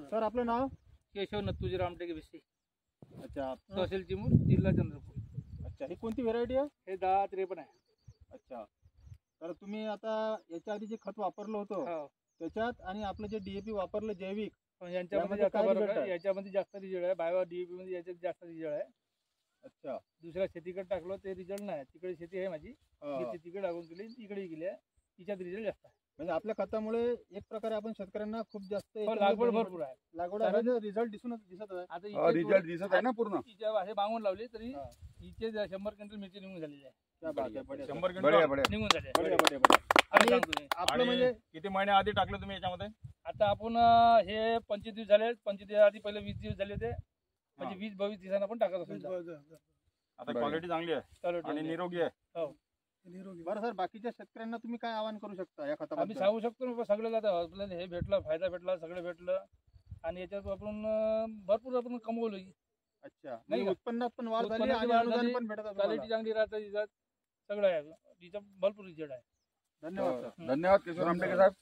Sir आपलं नाव? केशव नत्तूजी रामटेके भिसे, अच्छा, तहसील चिमूर, जिल्हा चंद्रपूर. अच्छा, ही कोणती व्हेरायटी आहे? हे 1053 आहे. अच्छा, तर तुम्ही आता याच्या आधी जे खत वापरलं होतं हो. त्याच्यात आणि आपलं जे DAP वापरलं जैविक, पण यांच्यामध्ये यामध्ये जास्त काय फरक result आहे. आहे? याच्यामध्ये जास्त रिजल्ट आहे. बायोवा DAP मध्ये याच्यात जास्त रिजल्ट आहे. अच्छा, दुसऱ्या शेतीकडे टाकलं ते रिजल्ट नाही. तिकडे शेती आहे माझी, हा. मी तिकडे लागून गेली, इकडे गेली आहे. तिच्यात रिजल्ट जास्त आहे. म्हणजे आपल्या खतामुळे एक प्रकारे आपण शेतकऱ्यांना खूप जास्त हो, लागवड भरपूर आहे. लागवड रिझल्ट दिसत आहे. आता रिजल्ट दिसत आहे ना पूर्ण. तिच्या असे बांगून लावली तरी हा. हिचे 100 क्विंटल मिरची निघून झालेली आहे. क्या बात आहे, बढिया. 100 क्विंटल निघून झाली आहे. बढिया, बढिया, बढिया. आता आणि सांगतो मी. आपलं म्हणजे किती महिने आधी टाकलं तुम्ही याच्यामध्ये? आता आपण हे 25 दिवस झाले. 25 दिवस आधी पहिले 20 दिवस झाले होते. म्हणजे 20-22 दिवसांना आपण टाकत असतो. आता क्वालिटी चांगली आहे आणि निरोगी आहे. हो. बरं सर, बाकीच्या शेतकऱ्यांना तुम्ही काय आवाहन करू शकता या खताबद्दल? आम्ही सांगू शकतो ना, सगळं जातं आपल्याला हे भेटलं, फायदा भेटला, सगळं भेटलं आणि याच्यात आपण भरपूर आपण कमवलं. अच्छा, नाही नाही का? उत्पन्नात पण वाढ झाली उत्पन्नाची आणि वाढ अनुदान झाली, पण भेटत आहे क्वालिटी तुम्हाला. चांगली राहतं तिच्यात, सगळं आहे. तिचा भरपूर रिजल्ट आहे. धन्यवाद सर. धन्यवाद केशव रामटेके साहेब.